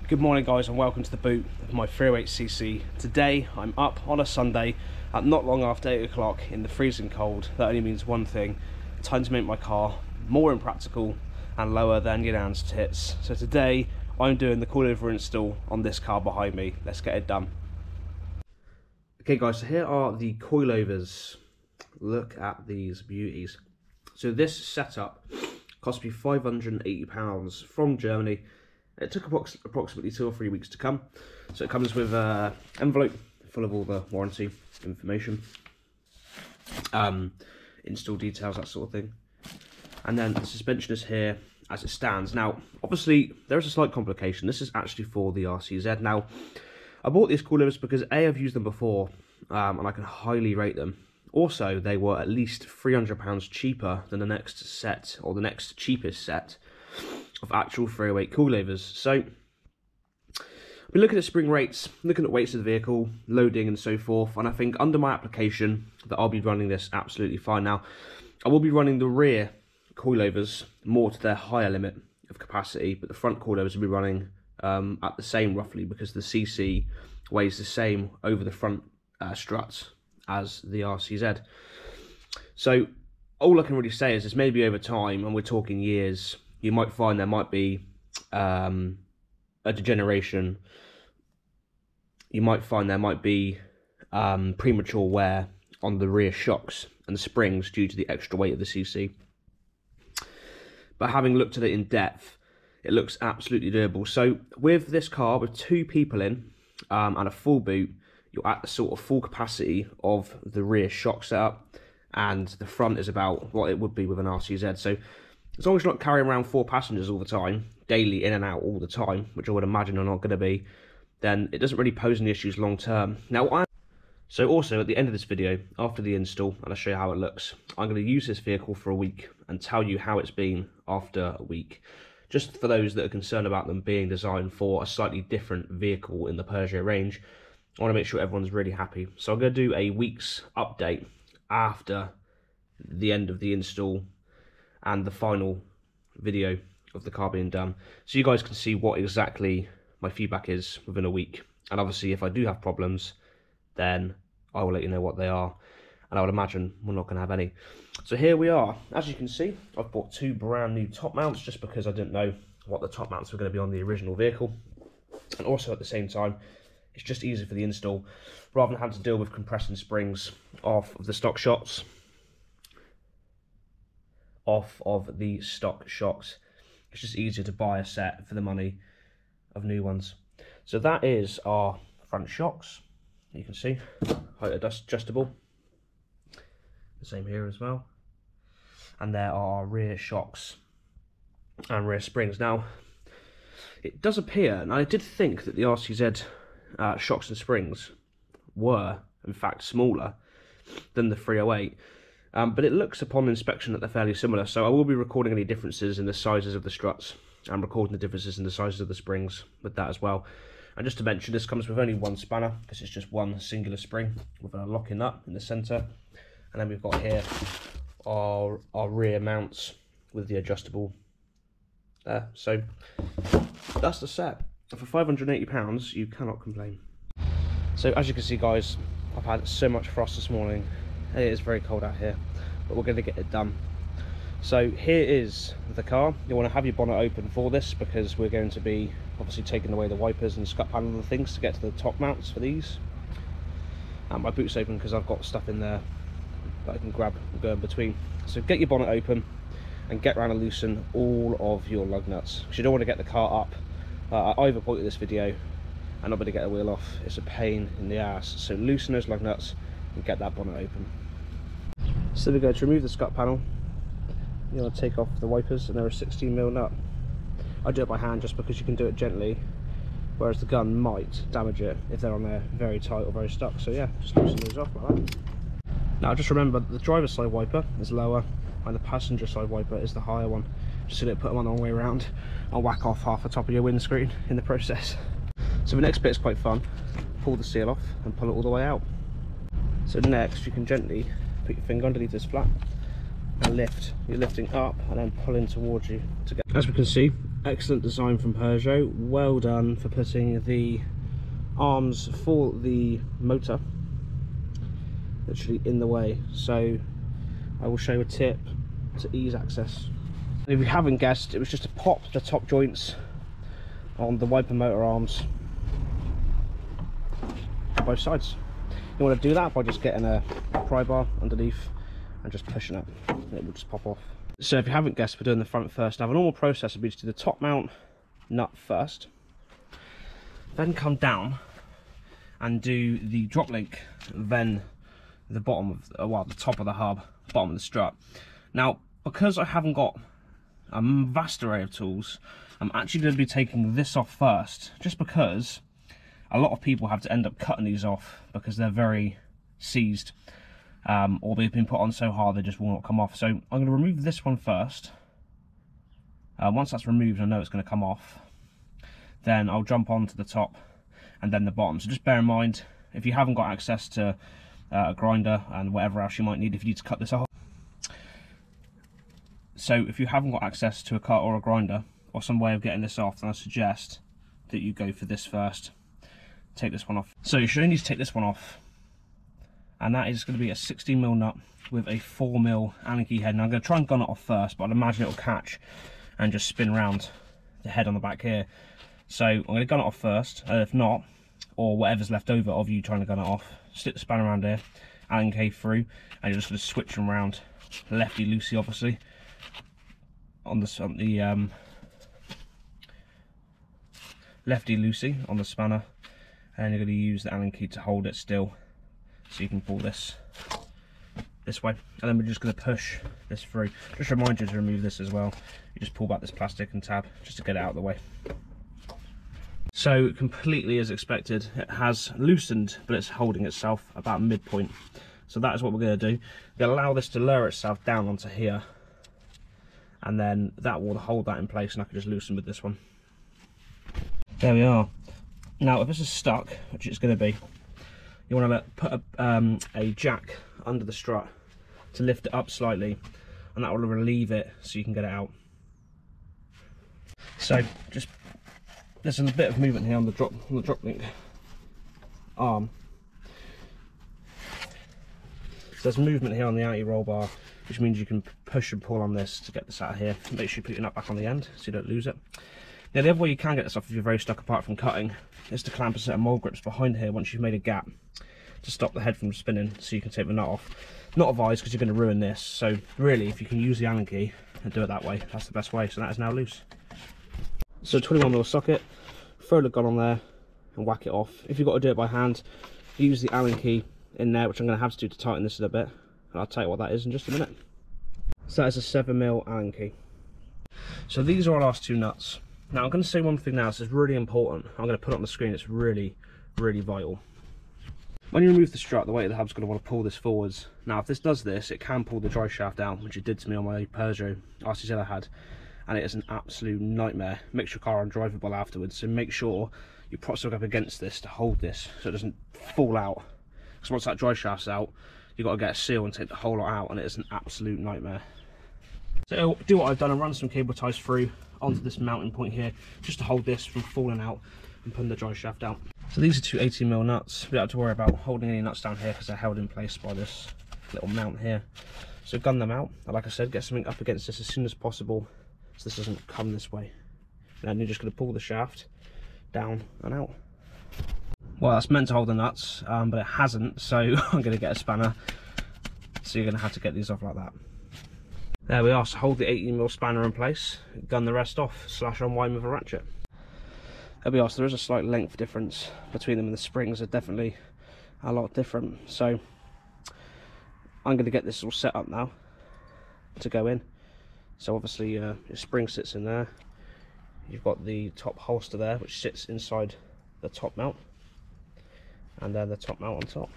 Good morning guys, and welcome to the boot of my 308cc. Today I'm up on a Sunday at not long after 8 o'clock in the freezing cold. That only means one thing: time to make my car more impractical and lower than your nan's tits. So today I'm doing the coilover install on this car behind me. Let's get it done. Okay guys, so here are the coilovers. Look at these beauties. So this setup cost me £580 from Germany. It took approximately 2 or 3 weeks to come. So it comes with an envelope full of all the warranty information, install details, that sort of thing. And then the suspension is here as it stands. Now, obviously, there is a slight complication. This is actually for the RCZ. Now, I bought these coilovers because A, I've used them before, and I can highly rate them. Also, they were at least £300 cheaper than the next set, or the next cheapest set of actual 308 coilovers. So I've been looking at spring rates, looking at weights of the vehicle, loading and so forth, and I think under my application that I'll be running this absolutely fine. Now, I will be running the rear coilovers more to their higher limit of capacity, but the front coilovers will be running at the same roughly, because the CC weighs the same over the front struts as the RCZ. So all I can really say is maybe over time, and we're talking years, you might find there might be a degeneration. You might find there might be premature wear on the rear shocks and the springs due to the extra weight of the CC. But having looked at it in depth, it looks absolutely doable. So with this car, with 2 people in and a full boot, you're at the sort of full capacity of the rear shock setup, and the front is about what it would be with an RCZ. So as long as you're not carrying around 4 passengers all the time, daily in and out all the time, which I would imagine are not going to be, then it doesn't really pose any issues long term. Now, so also at the end of this video, after the install, and I'll show you how it looks, I'm going to use this vehicle for a week and tell you how it's been after a week. Just for those that are concerned about them being designed for a slightly different vehicle in the Peugeot range, I want to make sure everyone's really happy. So I'm going to do a week's update after the end of the install and the final video of the car being done, so you guys can see what exactly my feedback is within a week. And obviously if I do have problems, then I will let you know what they are, and I would imagine we're not going to have any. So here we are. As you can see, I've bought 2 brand new top mounts just because I didn't know what the top mounts were going to be on the original vehicle, and also at the same time it's just easier for the install rather than having to deal with compressing springs off of the stock shocks. It's just easier to buy a set for the money of new ones. So that is our front shocks. You can see height adjustable, the same here as well, and there are our rear shocks and rear springs. Now it does appear, and I did think that the RCZ shocks and springs were in fact smaller than the 308. But it looks upon inspection that they're fairly similar, so I will be recording any differences in the sizes of the struts and recording the differences in the sizes of the springs with that as well. And just to mention, this comes with only 1 spanner because it's just one singular spring with a locking nut in the centre. And then we've got here our rear mounts with the adjustable there. So that's the set. And for £580, you cannot complain. So as you can see guys, I've had so much frost this morning. It is very cold out here, but we're going to get it done. So here is the car. You want to have your bonnet open for this because we're going to be obviously taking away the wipers and scut panel and things to get to the top mounts for these. And my boot's open because I've got stuff in there that I can grab and go in between. So get your bonnet open and get around and loosen all of your lug nuts, because you don't want to get the car up. I overpointed this video and not be able to get the wheel off. It's a pain in the ass. So loosen those lug nuts and get that bonnet open. So we go to remove the scut panel. You want to take off the wipers, and they're a 16mm nut. I do it by hand just because you can do it gently, whereas the gun might damage it if they're on there very tight or very stuck. So yeah, just loosen those off like that. Now just remember that the driver's side wiper is lower and the passenger side wiper is the higher one, just so that put them on the wrong way around. I'll whack off half the top of your windscreen in the process. So the next bit is quite fun. Pull the seal off and pull it all the way out. So next you can gently put your finger underneath this flap and lift. You're lifting up and then pulling towards you to get. As we can see, Excellent design from Peugeot. Well done for putting the arms for the motor literally in the way. So I will show you a tip to ease access. And if you haven't guessed, it was just to pop the top joints on the wiper motor arms on both sides. You want to do that by just getting a pry bar underneath and just pushing it, and it will just pop off. So if you haven't guessed, we're doing the front first. Now the normal process would be to do the top mount nut first, then come down and do the drop link, then the bottom of well, the top of the hub, bottom of the strut. Now because I haven't got a vast array of tools, I'm actually going to be taking this off first, just because a lot of people have to end up cutting these off because they're very seized, or they've been put on so hard they just will not come off. So I'm going to remove this one first. Once that's removed, I know it's going to come off. Then I'll jump onto the top and then the bottom. So just bear in mind, if you haven't got access to a grinder and whatever else you might need if you need to cut this off. So if you haven't got access to a cut or a grinder or some way of getting this off, then I suggest that you go for this first. Take this one off. So you should only need to take this one off, and that is going to be a 16mm nut with a 4mm Allen key head. Now I'm going to try and gun it off first, but I'd imagine it'll catch and just spin round the head on the back here. So I'm going to gun it off first, and if not, or whatever's left over of you trying to gun it off, stick the spanner around here, Allen key through, and you're just going to switch them around lefty loosey, obviously, on the lefty loosey on the spanner, and you're going to use the Allen key to hold it still, so you can pull this way, and then we're just going to push this through. Just remind you to remove this as well. You just pull back this plastic and tab just to get it out of the way. So completely as expected, it has loosened, but it's holding itself about midpoint. So that is what we're going to do. We're going to allow this to lower itself down onto here, and then that will hold that in place, and I can just loosen with this one. There we are. Now if this is stuck, which it's going to be, you want to put a jack under the strut to lift it up slightly, and that will relieve it so you can get it out. So just, there's a bit of movement here on the drop link arm. So there's movement here on the anti-roll bar, which means you can push and pull on this to get this out of here. Make sure you put your nut back on the end so you don't lose it. Now the other way you can get this off if you're very stuck apart from cutting is to clamp a set of mold grips behind here once you've made a gap to stop the head from spinning, so you can take the nut off. Not advised because you're going to ruin this, so really if you can use the Allen key and do it that way, that's the best way. So that is now loose. So 21mm socket, throw the gun on there and whack it off. If you've got to do it by hand, use the Allen key in there, which I'm going to have to do to tighten this a bit, and I'll tell you what that is in just a minute. So that is a 7mm Allen key. So these are our last two nuts. Now I'm going to say one thing now, this is really important. I'm going to put it on the screen, it's really, really vital. When you remove the strut, the weight of the hub's going to want to pull this forwards. Now if this does this, it can pull the drive shaft down, which it did to me on my Peugeot RCZ I had, and it is an absolute nightmare. Makes your car undrivable afterwards, so make sure you prop something up against this to hold this so it doesn't fall out. Because once that drive shaft's out, you've got to get a seal and take the whole lot out, and it is an absolute nightmare. So do what I've done and run some cable ties through onto this mounting point here, just to hold this from falling out and putting the drive shaft out. So these are two 18mm nuts. We don't have to worry about holding any nuts down here because they're held in place by this little mount here. So gun them out, and like I said, get something up against this as soon as possible so this doesn't come this way. And then you're just going to pull the shaft down and out. Well, that's meant to hold the nuts, but it hasn't, so I'm going to get a spanner. So you're going to have to get these off like that. There we are, so hold the 18mm spanner in place, gun the rest off, slash unwind with a ratchet. There we are, so there is a slight length difference between them, and the springs are definitely a lot different. So I'm going to get this all set up now to go in. So obviously your spring sits in there, you've got the top holster there which sits inside the top mount, and then the top mount on top.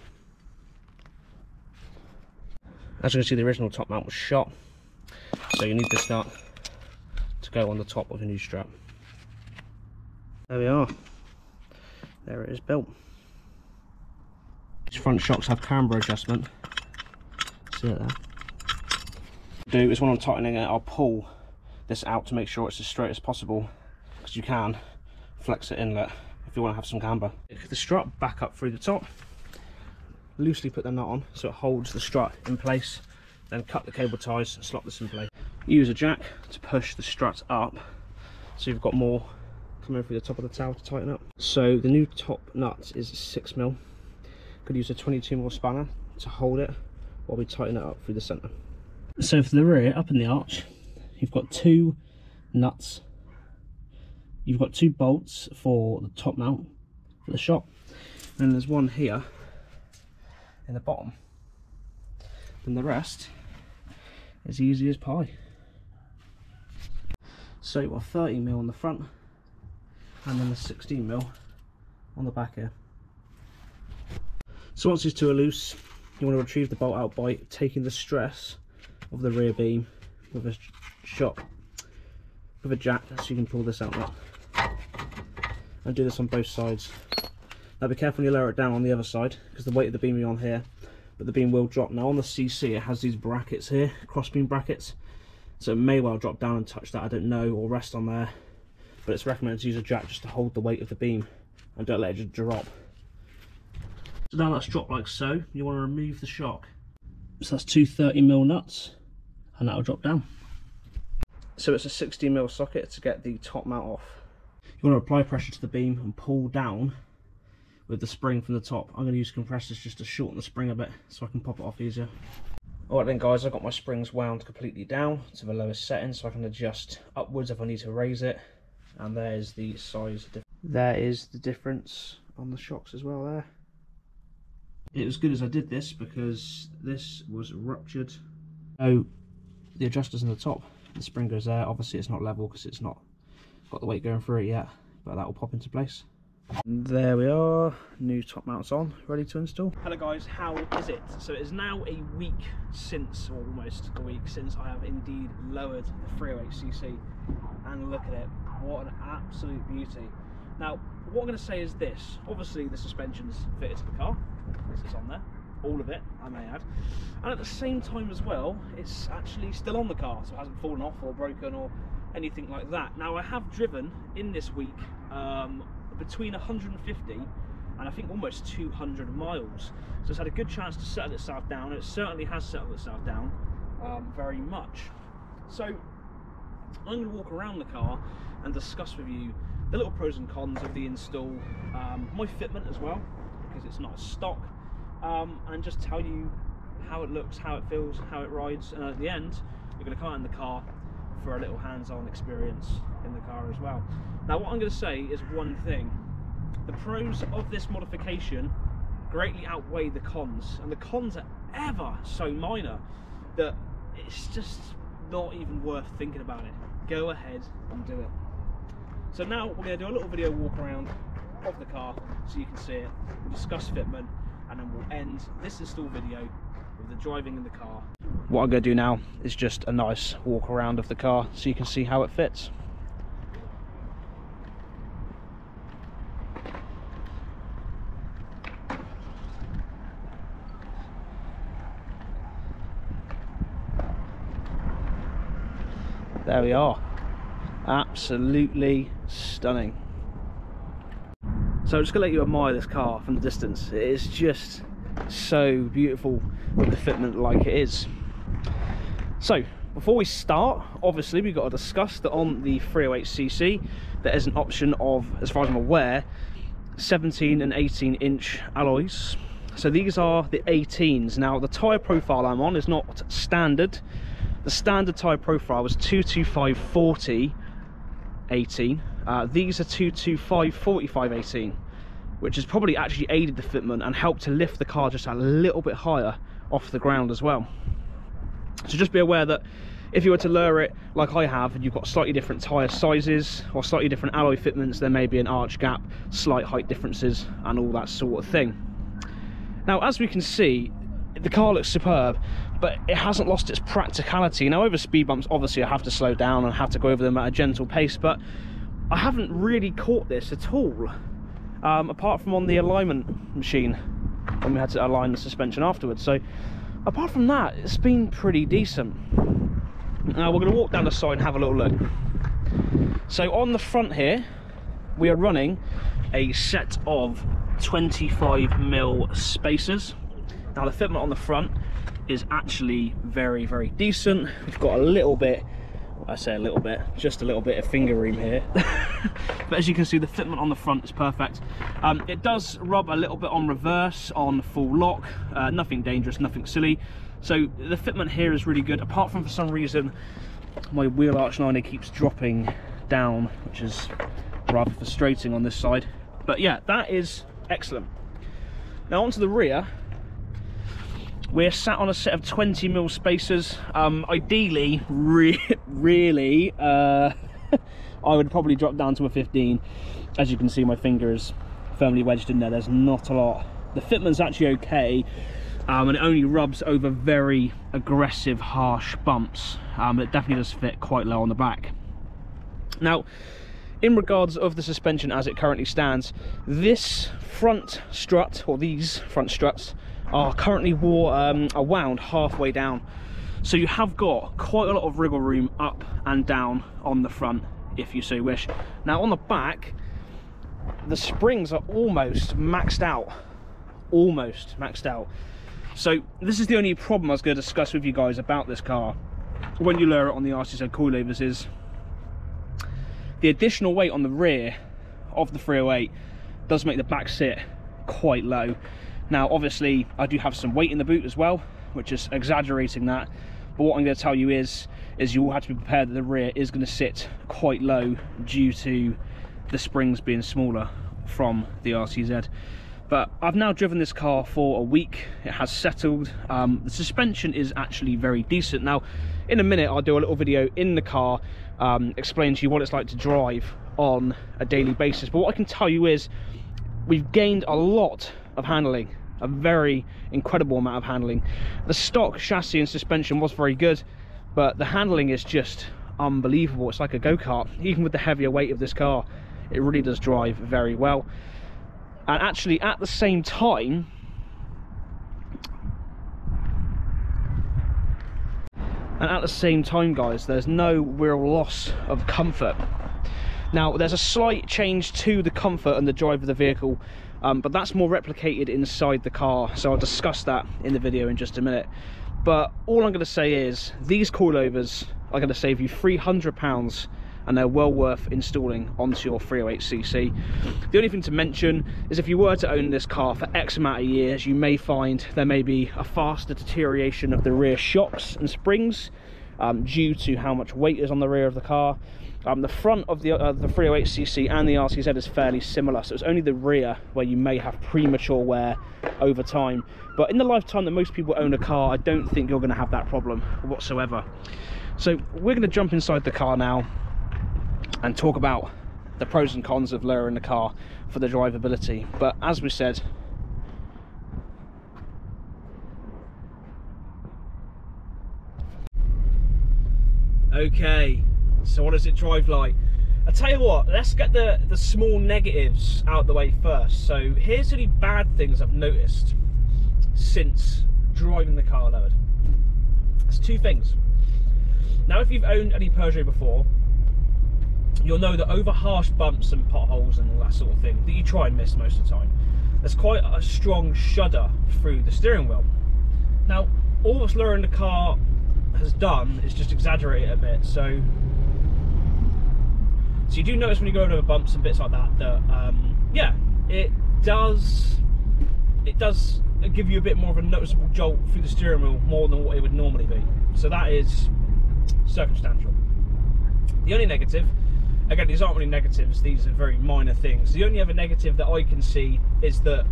As you can see, the original top mount was shot, so you need this nut to go on the top of the new strap. There we are, there it is built. These front shocks have camber adjustment, see it there. Do is when I'm tightening it, I'll pull this out to make sure it's as straight as possible, because you can flex it inlet if you want to have some camber. The strut back up through the top, loosely put the nut on so it holds the strut in place, then cut the cable ties and slot this in place. Use a jack to push the strut up so you've got more coming through the top of the tower to tighten up. So the new top nut is 6mm. Could use a 22mm spanner to hold it while we tighten it up through the centre. So for the rear, up in the arch, you've got 2 nuts. You've got 2 bolts for the top mount for the shop, and there's one here in the bottom. Then the rest is easy as pie. So you've got 30mm on the front, and then the 16mm on the back here. So once these two are loose, you want to retrieve the bolt out by taking the stress of the rear beam with a shot with a jack, so you can pull this out there. And do this on both sides. Now be careful when you lower it down on the other side, because the weight of the beam is on here, but the beam will drop. Now on the CC it has these brackets here, cross beam brackets, so it may well drop down and touch that, I don't know, or rest on there, but it's recommended to use a jack just to hold the weight of the beam and don't let it just drop. So now that's dropped like so, you want to remove the shock. So that's 2 30mm nuts, and that'll drop down. So it's a 60mm socket to get the top mount off. You want to apply pressure to the beam and pull down with the spring from the top. I'm going to use compressors just to shorten the spring a bit so I can pop it off easier. Alright then guys, I've got my springs wound completely down to the lowest setting so I can adjust upwards if I need to raise it. And there's the size. There is the difference on the shocks as well there. It was good as I did this because this was ruptured. So the adjuster's in the top, the spring goes there. Obviously it's not level because it's not got the weight going through it yet, but that will pop into place. And there we are, new top mounts on, ready to install. Hello guys, how is it? So it is now a week since, or almost a week since, I have indeed lowered the 308cc, and look at it, what an absolute beauty. Now what I'm going to say is this: obviously the suspension's fitted to the car, this is on there, all of it I may add, and at the same time as well it's actually still on the car, so it hasn't fallen off or broken or anything like that. Now I have driven in this week between 150 and I think almost 200 miles, so it's had a good chance to settle itself down, and it certainly has settled itself down very much. So I'm going to walk around the car and discuss with you the little pros and cons of the install, my fitment as well, because it's not stock, and just tell you how it looks, how it feels, how it rides, and at the end we're going to come out in the car for a little hands-on experience in the car as well. Now what I'm going to say is one thing: the pros of this modification greatly outweigh the cons, and the cons are ever so minor that it's just not even worth thinking about it. Go ahead and do it. So now we're going to do a little video walk around of the car so you can see it, we'll discuss fitment, and then we'll end this install video with the driving in the car. What I'm going to do now is just a nice walk around of the car so you can see how it fits. There we are, absolutely stunning. So I'm just going to let you admire this car from the distance. It is just so beautiful with the fitment like it is. So before we start, obviously we've got to discuss that on the 308cc there is an option of, as far as I'm aware, 17 and 18 inch alloys. So these are the 18s. Now the tyre profile I'm on is not standard. The standard tyre profile was 225/40 18. These are 225/45 18, which has probably actually aided the fitment and helped to lift the car just a little bit higher off the ground as well. So just be aware that if you were to lower it like I have, and you've got slightly different tyre sizes or slightly different alloy fitments, there may be an arch gap, slight height differences and all that sort of thing. Now as we can see, the car looks superb, but it hasn't lost its practicality. Now over speed bumps obviously I have to slow down and have to go over them at a gentle pace, but I haven't really caught this at all, apart from on the alignment machine when we had to align the suspension afterwards. So apart from that, it's been pretty decent. Now we're going to walk down the side and have a little look. So on the front here, we are running a set of 25mm spacers. Now the fitment on the front is actually very, very decent. We've got a little bit, I say a little bit, just a little bit of finger room here. But as you can see, the fitment on the front is perfect. It does rub a little bit on reverse, on full lock, nothing dangerous, nothing silly. So the fitment here is really good, apart from for some reason my wheel arch liner keeps dropping down, which is rather frustrating on this side. But yeah, that is excellent. Now onto the rear. We're sat on a set of 20mm spacers. Ideally, really, I would probably drop down to a 15. As you can see, my finger is firmly wedged in there. There's not a lot. The fitment's actually okay, and it only rubs over very aggressive, harsh bumps. It definitely does fit quite low on the back. Now, in regards of the suspension as it currently stands, this front strut, or these front struts, are currently wound halfway down. So you have got quite a lot of wriggle room up and down on the front, if you so wish. Now on the back, the springs are almost maxed out. Almost maxed out. So this is the only problem I was going to discuss with you guys about this car when you lower it on the RCZ coilovers, is the additional weight on the rear of the 308 does make the back sit quite low. Now obviously I do have some weight in the boot as well, which is exaggerating that, but what I'm going to tell you is you will have to be prepared that the rear is going to sit quite low due to the springs being smaller from the RCZ. But I've now driven this car for a week. It has settled. The suspension is actually very decent. Now in a minute I'll do a little video in the car explain to you what it's like to drive on a daily basis, but what I can tell you is we've gained a lot of handling, a very incredible amount of handling. The stock chassis and suspension was very good, but the handling is just unbelievable. It's like a go-kart. Even with the heavier weight of this car, it really does drive very well. And actually at the same time, guys, there's no real loss of comfort. Now there's a slight change to the comfort and the drive of the vehicle, but that's more replicated inside the car, so I'll discuss that in the video in just a minute. But all I'm going to say is these coilovers are going to save you £300, and they're well worth installing onto your 308cc. The only thing to mention is if you were to own this car for X amount of years, you may find there may be a faster deterioration of the rear shocks and springs due to how much weight is on the rear of the car. The front of the 308cc and the RCZ is fairly similar, so it's only the rear where you may have premature wear over time. But in the lifetime that most people own a car, I don't think you're going to have that problem whatsoever. So we're going to jump inside the car now and talk about the pros and cons of lowering the car for the drivability. But as we said, okay, so what does it drive like? I tell you what, let's get the small negatives out of the way first. So here's any bad things I've noticed since driving the car lowered. There's two things. Now if you've owned any Peugeot before, you'll know that over harsh bumps and potholes and all that sort of thing that you try and miss most of the time, there's quite a strong shudder through the steering wheel. Now all that's lowering the car has done is just exaggerate it a bit. So you do notice when you go over bumps and bits like that, yeah, it does give you a bit more of a noticeable jolt through the steering wheel, more than what it would normally be. So that is circumstantial. The only negative, again, these aren't really negatives, these are very minor things. The only other negative that I can see is that,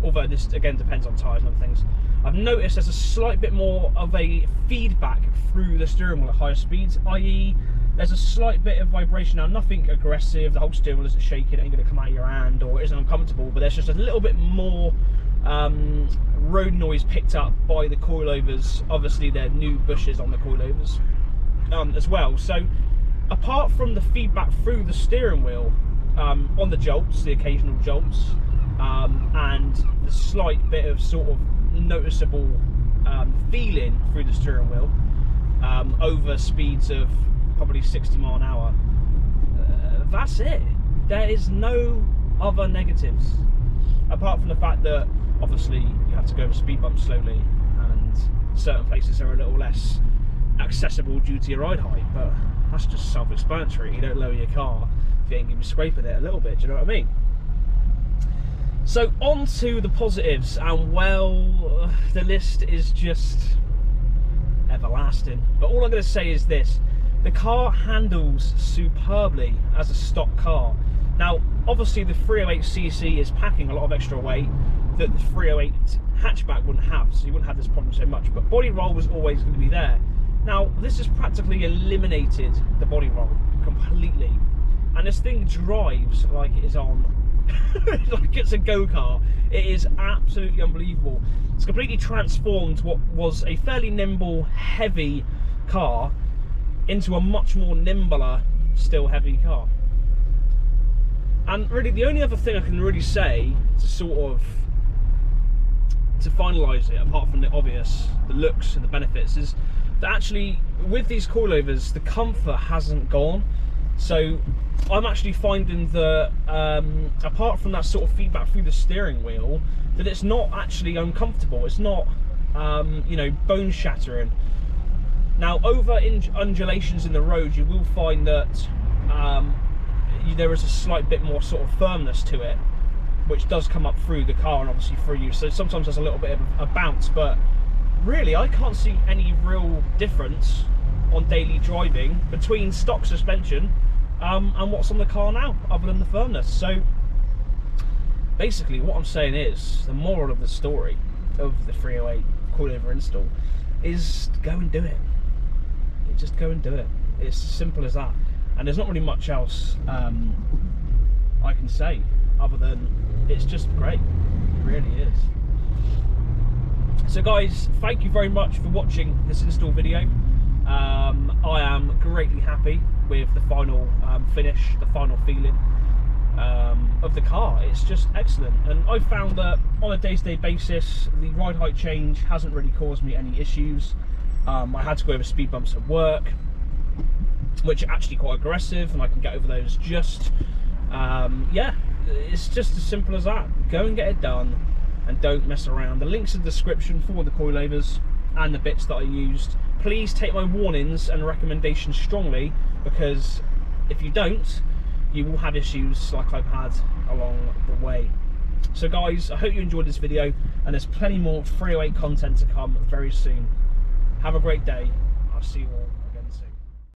although this again depends on tyres and other things, I've noticed there's a slight bit more of a feedback through the steering wheel at higher speeds, i.e. there's a slight bit of vibration. Now nothing aggressive, the whole steering wheel isn't shaking, it ain't going to come out of your hand or isn't uncomfortable, but there's just a little bit more road noise picked up by the coilovers. Obviously they're new bushes on the coilovers as well. So apart from the feedback through the steering wheel on the jolts, the occasional jolts, and the slight bit of sort of noticeable feeling through the steering wheel over speeds of probably 60 miles an hour, that's it. There is no other negatives, apart from the fact that obviously you have to go over speed bumps slowly, and certain places are a little less accessible due to your ride height, but that's just self-explanatory. You don't lower your car if you ain't going to be scraping it a little bit, do you know what I mean? So on to the positives, and well, the list is just everlasting. But all I'm going to say is this: the car handles superbly as a stock car. Now, obviously the 308cc is packing a lot of extra weight that the 308 hatchback wouldn't have, so you wouldn't have this problem so much, but body roll was always going to be there. Now, this has practically eliminated the body roll completely, and this thing drives like it is on like it's a go-kart. It is absolutely unbelievable. It's completely transformed what was a fairly nimble, heavy car into a much more nimbler, still heavy car. And really the only other thing I can really say to finalise it, apart from the obvious, the looks and the benefits, is that actually with these coilovers the comfort hasn't gone. So I'm actually finding that apart from that sort of feedback through the steering wheel, that it's not actually uncomfortable. It's not you know, bone shattering. Now, over undulations in the road, you will find that there is a slight bit more sort of firmness to it, which does come up through the car and obviously through you. So sometimes there's a little bit of a bounce, but really I can't see any real difference on daily driving between stock suspension and what's on the car now, other than the firmness. So basically what I'm saying is, the moral of the story of the 308 coilover install is go and do it. Just go and do it. It's as simple as that. And there's not really much else I can say other than it's just great. It really is. So guys, thank you very much for watching this install video. I am greatly happy with the final finish, the final feeling of the car. It's just excellent, and I found that on a day-to-day basis the ride height change hasn't really caused me any issues. I had to go over speed bumps at work, which are actually quite aggressive, and I can get over those just yeah, it's just as simple as that. Go and get it done and don't mess around. The link's in the description for the coilovers and the bits that I used. Please take my warnings and recommendations strongly, because if you don't, you will have issues like I've had along the way. So guys, I hope you enjoyed this video, and there's plenty more 308 content to come very soon. Have a great day. I'll see you all